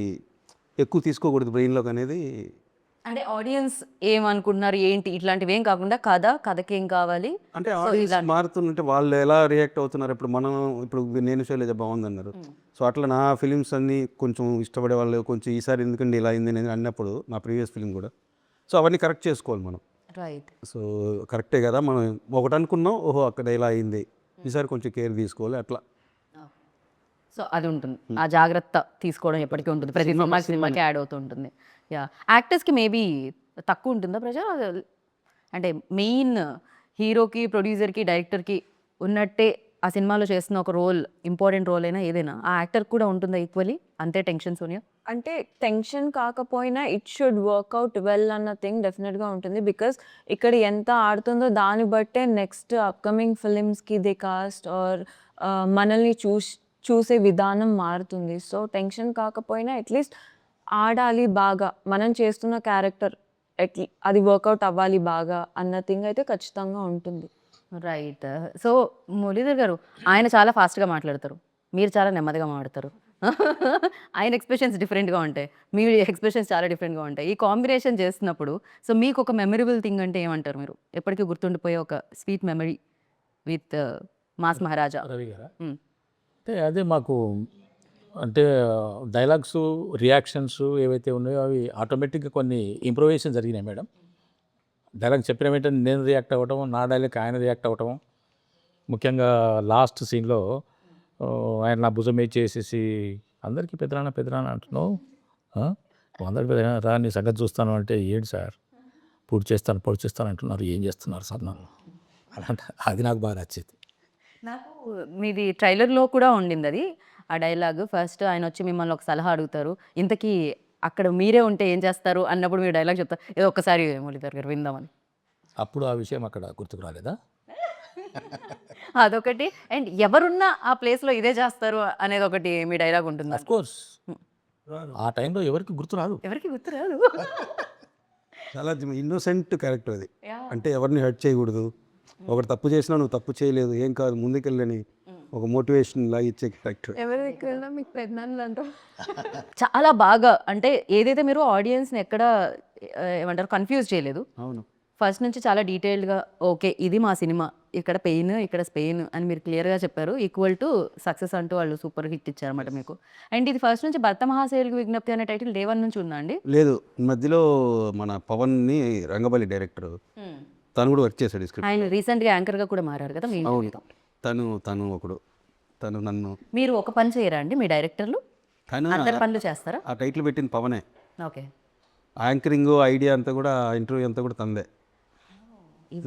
Speaker 2: ఎక్కువ తీసుకోకూడదు బ్రెయిన్లోకి అనేది.
Speaker 1: అంటే ఆడియన్స్ ఏమనుకుంటున్నారు ఏంటి ఇట్లాంటివి ఏం కాకుండా కథకి ఏం కావాలి
Speaker 2: అంటే ఆడియన్స్ మారుతుంటే వాళ్ళు ఎలా రియాక్ట్ అవుతున్నారు. ఇప్పుడు నేను శైలజ బాగుందన్నారు. సో అట్లా నా ఫిలిమ్స్ అన్నీ కొంచెం ఇష్టపడే వాళ్ళు కొంచెం ఈసారి ఎందుకండి ఇలా అయింది అని అన్నప్పుడు నా ప్రీవియస్ ఫిలిం కూడా, సో అవన్నీ కరెక్ట్ చేసుకోవాలి మనం.
Speaker 1: రైట్.
Speaker 2: సో కరెక్టే కదా, మనం ఒకటి అనుకున్నాం, ఓహో అక్కడ ఇలా అయింది, ఈసారి కొంచెం కేర్ తీసుకోవాలి అట్లా.
Speaker 1: సో అది ఉంటుంది, ఆ జాగ్రత్త తీసుకోవడం ఎప్పటికీ ఉంటుంది, ప్రతి సినిమాకి యాడ్ అవుతూ ఉంటుంది. యా, యాక్టర్స్కి మేబీ తక్కువ ఉంటుందా ప్రెషర్? అంటే మెయిన్ హీరోకి, ప్రొడ్యూసర్కి, డైరెక్టర్కి ఉన్నట్టే ఆ సినిమాలో చేస్తున్న ఒక రోల్, ఇంపార్టెంట్ రోల్ అయినా ఏదైనా ఆ యాక్టర్ కూడా ఉంటుందా ఈక్వలీ అంతే టెన్షన్ సోనియా?
Speaker 4: అంటే టెన్షన్ కాకపోయినా ఇట్ షుడ్ వర్క్అవుట్ వెల్ అన్న థింగ్ డెఫినెట్గా ఉంటుంది. బికాస్ ఇక్కడ ఎంత ఆడుతుందో దాన్ని బట్టే నెక్స్ట్ అప్కమింగ్ ఫిలిమ్స్కి ది కాస్ట్ ఆర్ మనల్ని చూసే విధానం మారుతుంది. సో టెన్షన్ కాకపోయినా అట్లీస్ట్ ఆడాలి బాగా, మనం చేస్తున్న క్యారెక్టర్ అది వర్కౌట్ అవ్వాలి బాగా అన్న థింగ్ అయితే ఖచ్చితంగా ఉంటుంది.
Speaker 1: రైట్. సో మురళీధర్ గారు, ఆయన చాలా ఫాస్ట్గా మాట్లాడతారు, మీరు చాలా నెమ్మదిగా మాట్లాడతారు. ఆయన ఎక్స్ప్రెషన్స్ డిఫరెంట్గా ఉంటాయి, మీ ఎక్స్ప్రెషన్స్ చాలా డిఫరెంట్గా ఉంటాయి. ఈ కాంబినేషన్ చేస్తున్నప్పుడు సో మీకు ఒక మెమరబుల్ థింగ్ అంటే ఏమంటారు మీరు? ఎప్పటికీ గుర్తుండిపోయే ఒక స్వీట్ మెమరీ విత్ మాస్ మహారాజా.
Speaker 5: రవి గారా? అంటే అదే మాకు అంటే డైలాగ్స్, రియాక్షన్స్ ఏవైతే ఉన్నాయో అవి ఆటోమేటిక్గా కొన్ని ఇంప్రూవైజేషన్ జరిగినాయి మేడం. డైలాగ్ చెప్పిన వెంటనే నేను రియాక్ట్ అవ్వటం, నా డైలాగ్ ఆయన రియాక్ట్ అవ్వటం. ముఖ్యంగా లాస్ట్ సీన్లో ఆయన నా భుజం చేసేసి అందరికీ పెద్దనాన్న అంటున్నావు, అందరికి పెద్దనాన్న రా నీ సంగతి చూస్తాను అంటే, ఏంటి సార్ పూర్తి చేస్తాను అంటున్నారు, ఏం చేస్తున్నారు సార్ నన్ను అలాంటి, అది నాకు బాగా నచ్చింది.
Speaker 1: నాకు మీది ట్రైలర్లో కూడా ఉండింది అది, ఆ డైలాగ్. ఫస్ట్ ఆయన వచ్చి మిమ్మల్ని ఒక సలహా అడుగుతారు, ఇంతకీ అక్కడ మీరే ఉంటే ఏం చేస్తారు అన్నప్పుడు మీరు డైలాగ్ చెప్తారు, ఏదో ఒక్కసారి మురళీధర్ గారు విందామని.
Speaker 5: అప్పుడు ఆ విషయం అక్కడ గుర్తుకు రాలేదా?
Speaker 1: అదొకటి. అండ్ ఎవరున్నా ఆ ప్లేస్లో ఇదే చేస్తారు అనేది ఒకటి మీ డైలాగ్ ఉంటుంది.
Speaker 5: అఫ్ కోర్స్ ఆ టైంలో ఎవరికి గుర్తు రాదు.
Speaker 1: ఎవరికి గుర్తురాదు.
Speaker 2: చాలా ఇన్నోసెంట్ క్యారెక్టర్ అది. అంటే ఎవరిని హర్ట్ చేయకూడదు, ఒకటి తప్పు చేసినా నువ్వు తప్పు చేయలేదు, ఏం కాదు ముందుకెళ్ళని ఒక మోటివేషన్ లాగా ఇచ్చే క్యారెక్టర్.
Speaker 3: ఎవరి దగ్గర మీకు పెద్దనాన్నలు అంటారు.
Speaker 1: చాలా బాగా, అంటే ఏదైతే మీరు ఆడియన్స్ని ఎక్కడ ఏమంటారు కన్ఫ్యూజ్ చేయలేదు,
Speaker 2: అవును,
Speaker 1: ఫస్ట్ నుంచి చాలా డీటెయిల్డ్గా ఓకే ఇది మా సినిమా, ఇక్కడ పెయిన్ ఇక్కడ స్పెయిన్ అని మీరు క్లియర్గా చెప్పారు. ఈక్వల్ టు సక్సెస్ అంటూ వాళ్ళు సూపర్ హిట్ ఇచ్చారన్నమాట మీకు. అండ్ ఇది ఫస్ట్ నుంచి భర్త మహాశైలికి విజ్ఞప్తి అనే టైటిల్ డే 1 నుంచి ఉందా అండి?
Speaker 2: లేదు, మధ్యలో మన పవన్ని రంగబలి డైరెక్టర్ తను కూడా వర్క్ చేశాడు స్క్రిప్ట్.
Speaker 1: ఆయన రీసెంట్గా యాంకర్గా కూడా మారారు కదా మీ
Speaker 2: అవును, తను ఒకడు, తను నన్ను.
Speaker 1: మీరు ఒక పని చేయరా అండి మీ డైరెక్టర్లు?
Speaker 2: తను
Speaker 1: అందరి పనులు చేస్తారా?
Speaker 2: ఆ టైటిల్ పెట్టింది పవనే.
Speaker 1: ఓకే.
Speaker 2: యాంకరింగ్ ఐడియా అంతా కూడా, ఇంటర్వ్యూ అంతా కూడా తందే.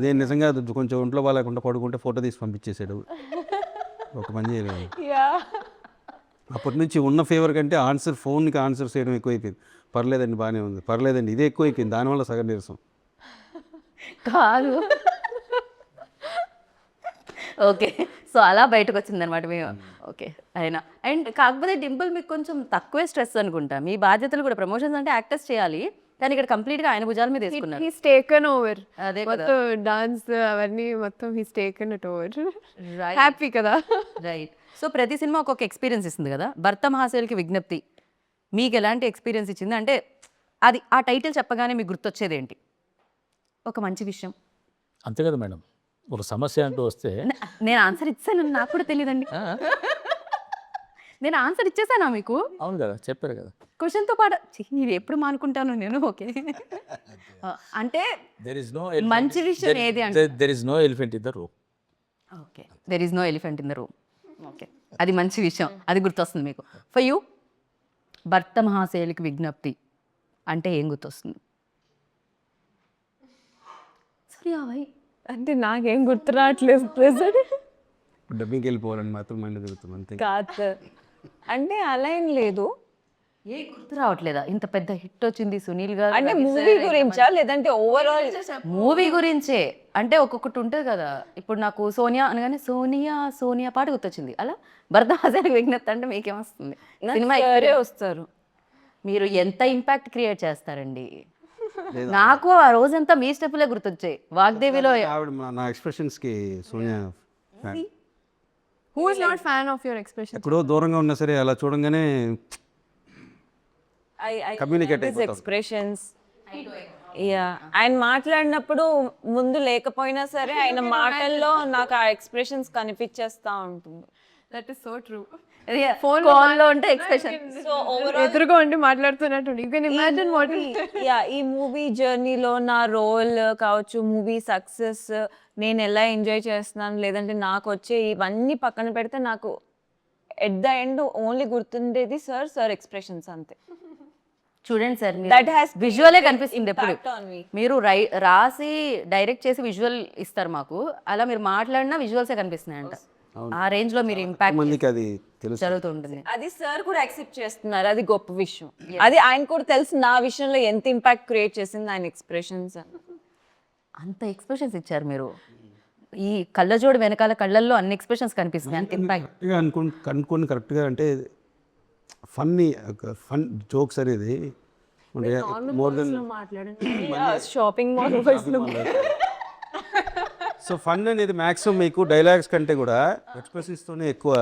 Speaker 2: నేను నిజంగా కొంచెం ఒంట్లో బాగాలేకుండా పడుకుంటే ఫోటో తీసి పంపించేసాడు, ఒక పని చేయలేదు. అప్పటి నుంచి ఉన్న ఫేవర్ కంటే ఫోన్కి ఆన్సర్ చేయడం ఎక్కువైపోయింది. పర్లేదండి బాగానే ఉంది, పర్లేదండి ఇదే ఎక్కువైపోయింది, దానివల్ల సగం నీరసం.
Speaker 1: కాదు, ఓకే. సో అలా బయటకు వచ్చిందనమాట మేము. ఓకే అయినా అండ్ కాకపోతే డింపుల్ మీకు కొంచెం తక్కువే స్ట్రెస్ అనుకుంటా, మీ బాధ్యతలు కూడా ప్రమోషన్స్ అంటే యాక్టర్స్ చేయాలి, కానీ ఇక్కడ కంప్లీట్గా ఆయన భుజాల మీద వేసుకున్నారు.
Speaker 3: హీస్ టేకన్ ఓవర్
Speaker 1: అదే
Speaker 3: మొత్తం డాన్స్ అవన్నీ మొత్తం he's taken it over. Happy కదా.
Speaker 1: రైట్. సో ప్రతి సినిమా ఒక్కొక్క ఎక్స్పీరియన్స్ ఇస్తుంది కదా, భర్త మహాశైలికి విజ్ఞప్తి మీకు ఎలాంటి ఎక్స్పీరియన్స్ ఇచ్చింది? అంటే అది ఆ టైటిల్ చెప్పగానే మీకు గుర్తొచ్చేది ఏంటి? ఒక మంచి విషయం.
Speaker 5: అంతే కదా మేడం, ఒక సమస్య అంటూ వస్తే
Speaker 1: నేను ఆన్సర్ ఇచ్చాను, నాకు కూడా తెలియదండి. నేను ఆన్సర్ ఇచ్చేసానా మీకు?
Speaker 5: అవును కదా, చెప్పారు కదా.
Speaker 1: క్వశ్చన్తో పాటు ఇది ఎప్పుడు మానుకుంటాను నేను. ఓకే అంటే మంచి విషయం ఏది అంటే
Speaker 5: there is no elephant in the room.
Speaker 1: Okay, there is no elephant in the room. Okay, అది మంచి విషయం, అది గుర్తొస్తుంది మీకు. ఫర్ యూ భర్త మహాశైలికి విజ్ఞప్తి అంటే ఏం గుర్తొస్తుంది? సరే అవై
Speaker 4: అంటే నాకేం గుర్తు రావట్లేదు ప్రెసెంట్.
Speaker 2: డబ్బింగ్కి వెళ్ళిపోవాలని మాత్రం మైండ్ తిరుగుతుంది అంతే.
Speaker 4: కాదు సార్, అంటే అలా ఏం లేదు.
Speaker 1: ఏ గుర్తు రావట్లేదా ఇంత పెద్ద హిట్ వచ్చింది సునీల్ గారు
Speaker 4: అంటే మూవీ గురించా లేదంటే ఓవరాల్?
Speaker 1: మూవీ గురించే. అంటే ఒక్కొక్కటి ఉంటుంది కదా, ఇప్పుడు నాకు సోనియా అనగానే సోనియా సోనియా పాట గుర్తొచ్చింది. అలా భరతహాసానికి విజ్ఞప్తి అంటే మీకేమొస్తుంది? సినిమా
Speaker 4: సరే వస్తారు.
Speaker 1: మీరు ఎంత ఇంపాక్ట్ క్రియేట్ చేస్తారండి. నాకు ఆ రోజంతా మీ స్టెప్లే గుర్తొచ్చాయి. వాగ్దేవిలో
Speaker 2: ఆవిడ నా ఎక్స్ప్రెషన్స్కి Sonia fan.
Speaker 3: Who is not fan of your expression?
Speaker 2: ఎక్కడో దూరంగా ఉన్నా సరే అలా చూడంగానే Communicate అయిపోతాం.
Speaker 4: ఎక్స్ప్రెషన్స్. యా, ఆయన మాట్లాడినప్పుడు ముందు లేకపోయినా సరే ఆయన మాటల్లో నాకు ఆ ఎక్స్ప్రెషన్స్ కనిపించేస్తా ఉంటుంది.
Speaker 3: That is so true.
Speaker 1: ఫోన్లో ఉంటే ఎక్స్ప్రెషన్.
Speaker 4: సో ఓవరాల్
Speaker 3: ఎదురుగా ఉండి మాట్లాడుతున్నట్టు you can imagine what
Speaker 4: ya, ఈ మూవీ జర్నీలో నా రోల్ కావచ్చు, మూవీ సక్సెస్, నేను ఎలా ఎంజాయ్ చేస్తున్నాను, లేదంటే నాకు వచ్చే ఇవన్నీ పక్కన పెడితే నాకు ఎట్ ద ఎండ్ ఓన్లీ గుర్తుండేది సార్ ఎక్స్ప్రెషన్స్ అంతే.
Speaker 1: చూడండి సార్,
Speaker 4: That has
Speaker 1: విజువలే
Speaker 4: created
Speaker 1: కనిపిస్తుంది ఎప్పుడు.
Speaker 4: impact on me.
Speaker 1: మీరు రాసి డైరెక్ట్ చేసి విజువల్ ఇస్తారు మాకు, అలా మీరు మాట్లాడినా విజువల్సే కనిపిస్తున్నాయంట. ఆ రేంజ్ లో మీరు ఇంపాక్ట్
Speaker 2: మందికి అది తెలుసు.
Speaker 1: జరుగుతుంటుంది.
Speaker 4: అది సార్ కూడా యాక్సెప్ట్ చేస్తున్నారు, అది గొప్ప విషయం. అది ఆయన కూడా తెలుసు నా విషయంలో ఎంత ఇంపాక్ట్ క్రియేట్ చేసింది ఆయన ఎక్స్ప్రెషన్స్.
Speaker 1: అంత ఎక్స్ప్రెషన్స్ ఇచ్చారు మీరు. ఈ కళ్ళజోడు వెనకాల కళ్ళల్లో అన్ని ఎక్స్ప్రెషన్స్ కనిపిస్తున్నాయి. అంత ఇంపాక్ట్.
Speaker 2: కరెక్ట్గా కనుక్కొని కరెక్ట్గా అంటే ఫన్ జోక్స్ అనేది more than
Speaker 4: shopping mall
Speaker 2: so fun అనేది మ్యాక్సిమం మీకు డైలాగ్స్ కంటే కూడా ఎక్స్ప్రెషన్స్తోనే ఎక్కువ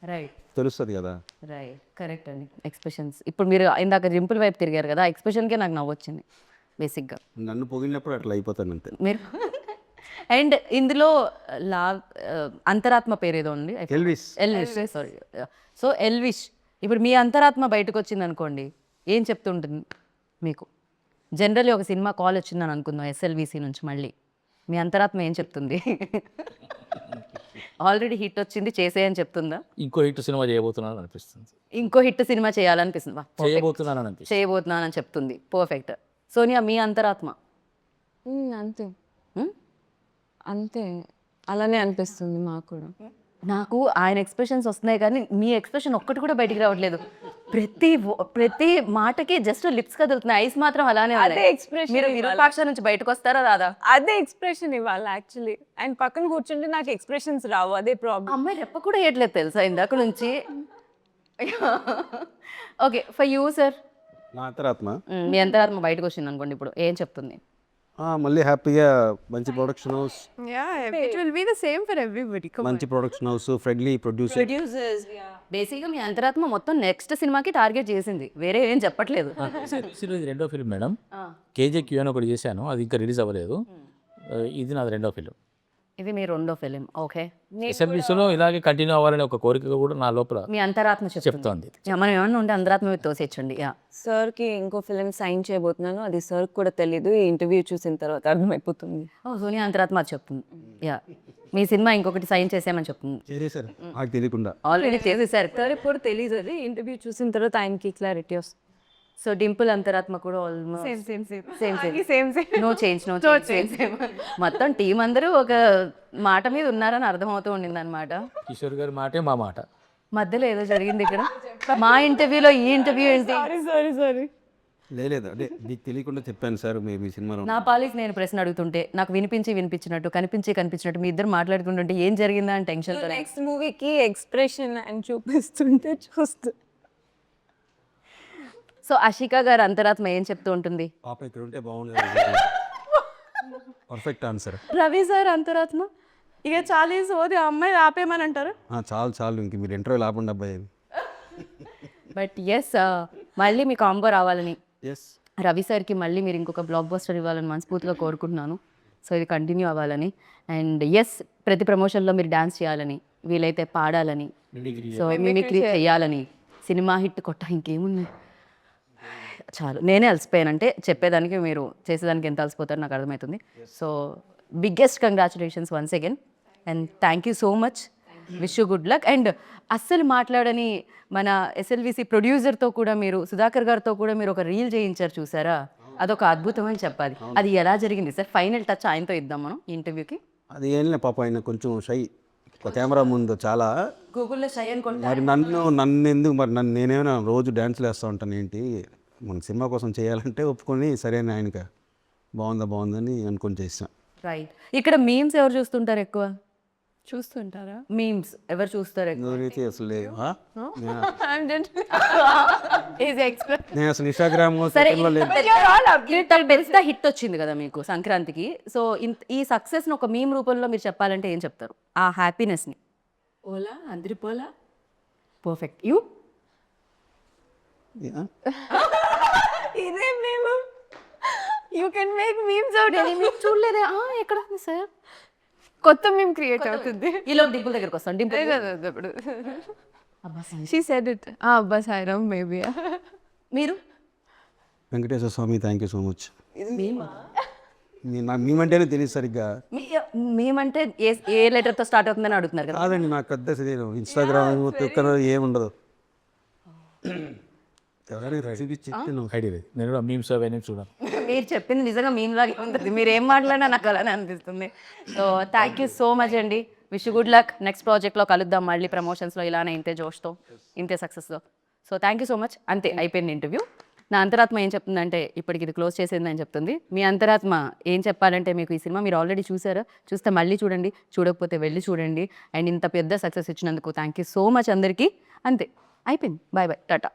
Speaker 1: రైట్
Speaker 2: తెలుస్తుంది కదా.
Speaker 1: రైట్, కరెక్ట్ అండి. ఎక్స్ప్రెషన్స్ ఇప్పుడు మీరు ఇందాక జింపుల్ వైపు తిరిగారు కదా, ఎక్స్ప్రెషన్కే నాకు నవ్వొచ్చింది బేసిక్గా.
Speaker 2: నన్ను పొగిలినప్పుడు అట్లా అయిపోతాను అంతే.
Speaker 1: మీరు అండ్ ఇందులో అంతరాత్మ పేరు ఏదో ఉంది,
Speaker 2: Elvis.
Speaker 1: Elvish, sorry. So Elvish, ఇప్పుడు మీ అంతరాత్మ బయటకు వచ్చింది అనుకోండి, ఏం చెప్తుంటుంది మీకు? జనరల్లీ ఒక సినిమా కాల్ వచ్చిందని అనుకుందాం ఎస్ఎల్విసి నుంచి, మళ్ళీ మీ అంతరాత్మ ఏం చెప్తుంది? ఆల్రెడీ హిట్ వచ్చింది చేసేయని చెప్తుందా?
Speaker 5: ఇంకో హిట్ సినిమా చేయబోతున్నాను అనిపిస్తుంది.
Speaker 1: ఇంకో హిట్ సినిమా చేయాలనిపిస్తుంది,
Speaker 5: చేయబోతున్నాను అనిపిస్తుంది.
Speaker 1: చేయబోతున్నానని చెప్తుంది. పర్ఫెక్ట్. సోనియా, మీ అంతరాత్మ?
Speaker 4: అంతే
Speaker 1: హ్మ్?
Speaker 4: అంతే, అలానే అనిపిస్తుంది మాకు కూడా.
Speaker 1: నాకు ఆయన ఎక్స్ప్రెషన్స్ వస్తున్నాయి కానీ మీ ఎక్స్ప్రెషన్ ఒక్కటి కూడా బయటికి రావట్లేదు. ప్రతి మాటకి జస్ట్ లిప్స్ కదులుతున్నాయి, ఐస్ మాత్రం అలానే ఉన్నాయి.
Speaker 4: అదే expression
Speaker 1: మీరు
Speaker 4: ఇవ్వాలి.
Speaker 1: విరూపాక్ష నుంచి బయటకు వస్తారా రాదా?
Speaker 4: అదే ఎక్స్ప్రెషన్ ఇవ్వాలి యాక్చువల్లీ. ఆయన పక్కన కూర్చుంటే నాకు ఎక్స్ప్రెషన్స్ రావు, అదే ప్రాబ్లం.
Speaker 1: అమ్మాయి రెప్ప కూడా వేయట్లేదు తెలుసా ఇందాక నుంచి. ఓకే, ఫర్ యూ సార్,
Speaker 2: నా అంతరాత్మ
Speaker 1: మీ అంతరాత్మ బయటకు వచ్చింది అనుకోండి, ఇప్పుడు ఏం చెప్తుంది?
Speaker 2: మళ్ళీ హ్యాపీగా మంచి production house,
Speaker 3: it will be the same for everybody. Come on.
Speaker 2: మంచి production house, friendly producer.
Speaker 4: Producers
Speaker 1: బేసిక్గా మీ అంతరాత్మ మొత్తం నెక్స్ట్ సినిమాకి టార్గెట్ చేసింది, వేరే ఏం చెప్పట్లేదు.
Speaker 5: ఇది రెండో ఫిల్మ్ మేడం. కేజేక్యూ అని ఒకటి చేశాను, అది ఇంకా రిలీజ్ అవ్వలేదు. ఇది నాది రెండో ఫిల్మ్.
Speaker 1: ఇది మీ రెండో ఫిలిం. ఓకే,
Speaker 5: ఎస్ఎల్బీసీలో ఇలాగే కంటిన్యూ అవ్వాలనే ఒక కోరిక కూడా నా లోపల
Speaker 1: మీ అంతరాత్మ
Speaker 5: చెప్తోంది.
Speaker 1: మనం ఏమన్నా ఉంటే అంతరాత్మ మీద తోసేచ్చండి. యా,
Speaker 4: సార్కి ఇంకో ఫిలిం సైన్ చేయబోతున్నాను, అది సార్ కూడా తెలీదు, ఈ ఇంటర్వ్యూ చూసిన తర్వాత అర్థమైపోతుంది.
Speaker 1: ఓ సోనియా అంతరాత్మ అది చెప్తుంది. యా, మీ సినిమా ఇంకొకటి సైన్ చేసామని చెప్తుంది.
Speaker 2: చేసేసారు నాకు తెలియకుండా.
Speaker 1: ఆల్రెడీ చేసేసారు.
Speaker 4: సార్ ఇప్పుడు తెలీదు, అది ఇంటర్వ్యూ చూసిన తర్వాత ఆయనకి క్లారిటీ వస్తుంది.
Speaker 1: సో డింపుల్ అంతరాత్మ కూడా ఆల్మోస్ట్ సేమ్. No change. మొత్తం టీం అందరూ ఒక మాట మీద ఉన్నారని అర్థమవుతూ ఉండింది అనమాట.
Speaker 5: కిషోర్ గారి మాటే మా మాట.
Speaker 1: మధ్యలో ఏదో జరిగింది ఇక్కడ. మా ఇంటర్వ్యూలో ఈ ఇంటర్వ్యూ ఏంటి?
Speaker 4: సారీ
Speaker 2: లేదు అంటే నీకు తెలియకుండా చెప్పాను సార్ మీ సినిమాలో.
Speaker 1: నా పాలికి నేను ప్రశ్న అడుగుతుంటే నాకు వినిపించినట్టు కనిపించినట్టు మీ ఇద్దరు మాట్లాడుకుంటుంటే ఏం జరిగిందా అని టెన్షన్తో.
Speaker 4: నెక్స్ట్ మూవీకి ఎక్స్ప్రెషన్ అని చూపిస్తుంటే చూస్తూ.
Speaker 1: సో అషికా గారు అంతరాత్మ ఏం చెప్తూ ఉంటుంది?
Speaker 2: పాప ఇక్కడ ఉంటే బాగుండేది. Perfect answer.
Speaker 1: రవి సార్ అంతరాత్మ ఇక చాలా సోది, అమ్మాయి ఆపేమని అంటారు.
Speaker 2: చాలు ఇంక మీరు ఇంటర్వ్యూ ఆపండి అబ్బాయి.
Speaker 1: బట్ ఎస్, మళ్ళీ మీ కాంబో రావాలని,
Speaker 2: ఎస్,
Speaker 1: రవి సార్కి మళ్ళీ మీరు ఇంకొక బ్లాక్ బస్టర్ ఇవ్వాలని మనస్ఫూర్తిగా కోరుకుంటున్నాను. సో ఇది కంటిన్యూ అవ్వాలని, అండ్ ఎస్ ప్రతి ప్రమోషన్లో మీరు డ్యాన్స్ చేయాలని, వీలైతే పాడాలని, సో మిమిక్రీ చేయాలని, సినిమా హిట్ కొట్ట ఇంకేముంది చాలు. నేనే అలసిపోయాను, అంటే చెప్పేదానికి మీరు చేసేదానికి ఎంత అలసిపోతారో నాకు అర్థమవుతుంది. So biggest congratulations once again and thank you so much. Wish you good luck. And అస్సలు మాట్లాడని మన ఎస్ఎల్విసి ప్రొడ్యూసర్తో కూడా మీరు, సుధాకర్ గారితో కూడా మీరు ఒక రీల్ చేయించారు చూసారా, అదొక అద్భుతమని చెప్పాలి. అది ఎలా జరిగింది సార్? ఫైనల్ టచ్ ఆయనతో ఇద్దాం మనం ఈ ఇంటర్వ్యూకి.
Speaker 2: అది ఏం లే పాప, ఆయన కొంచెం షై కెమెరా ముందు చాలా.
Speaker 1: గూగుల్లో షై అనుకుంటా.
Speaker 2: మరి నన్ను ఎందుకు మరి నేనేమైనా రోజు డ్యాన్స్లు వేస్తూ ఉంటాను ఏంటి, మన సినిమా కోసం చేయాలంటే ఒప్పుకొని సరైన ఆయనక బాగుందని అనుకొని చేసాం.
Speaker 1: రైట్. ఇక్కడ మీమ్స్ ఎవరు చూస్తుంటారు ఎక్కువ?
Speaker 3: చూస్తుంటారా?
Speaker 1: మీమ్స్ ఎవరు చూస్తారు ఎక్కువ?
Speaker 2: నేనైతే అసలు
Speaker 3: ఈజ్ ఎక్స్ప్రెస్.
Speaker 2: నేను అసలు ఇన్స్టాగ్రామ్
Speaker 1: సరే,
Speaker 2: లేదు.
Speaker 1: ఇంత పెద్ద హిట్ వచ్చింది కదా మీకు సంక్రాంతికి. సో ఈ సక్సెస్ని ఒక మీమ్ రూపంలో మీరు చెప్పాలంటే ఏం చెప్తారు? ఆ హ్యాపీనెస్ని. ఓలా అందరిపోలా పర్ఫెక్ట్. యూ
Speaker 3: ఇదే మేము you can make memes out.
Speaker 1: చూడలేదే. ఎక్కడ సార్
Speaker 3: కొత్త మేము క్రియేట్ అవుతుంది.
Speaker 1: ఈలో డింపుల్ దగ్గరకు వస్తాను. డింపుల్
Speaker 3: ఇప్పుడు షీ సెడ్ ఇట్. అబ్బా సాయిరామ్ మేబీ.
Speaker 1: మీరు
Speaker 2: వెంకటేశ్వర స్వామి థ్యాంక్ యూ సో మచ్. నాకు మేమంటేనే తెలియదు సరిగ్గా.
Speaker 1: మేమంటే ఏ లెటర్తో స్టార్ట్ అవుతుందని అడుగుతున్నారు కదా.
Speaker 2: కాదండి, నాకు పెద్ద తెలియదు. ఇన్స్టాగ్రామ్ ఏముండదు. ఎవరైనా రెసిపీ చెప్తాను.
Speaker 5: ఐడియా లేదు, నేను కూడా మీమ్స్ అవన్నీ చూడాలి.
Speaker 1: మీరు చెప్పింది నిజంగా మేము లాగే ఉంటుంది. మీరు ఏం మాట్లాడినా నాకు అలానే అనిపిస్తుంది. So thank you so much అండి. Wish good luck. నెక్స్ట్ ప్రాజెక్ట్లో కలుద్దాం మళ్ళీ, ప్రమోషన్స్లో ఇలానే ఇంతే జోష్తో, ఇంతే సక్సెస్తో. So thank you so much. అంతే, అయిపోయింది ఇంటర్వ్యూ. నా అంతరాత్మ ఏం చెప్తుందంటే ఇప్పటికి ఇది క్లోజ్ చేసేది అని చెప్తుంది. మీ అంతరాత్మ ఏం చెప్పాలంటే, మీకు ఈ సినిమా మీరు ఆల్రెడీ చూసారా? చూస్తే మళ్ళీ చూడండి, చూడకపోతే వెళ్ళి చూడండి. అండ్ ఇంత పెద్ద సక్సెస్ ఇచ్చినందుకు థ్యాంక్ యూ సో మచ్ అందరికీ. అంతే, అయిపోయింది. Bye bye, Tata.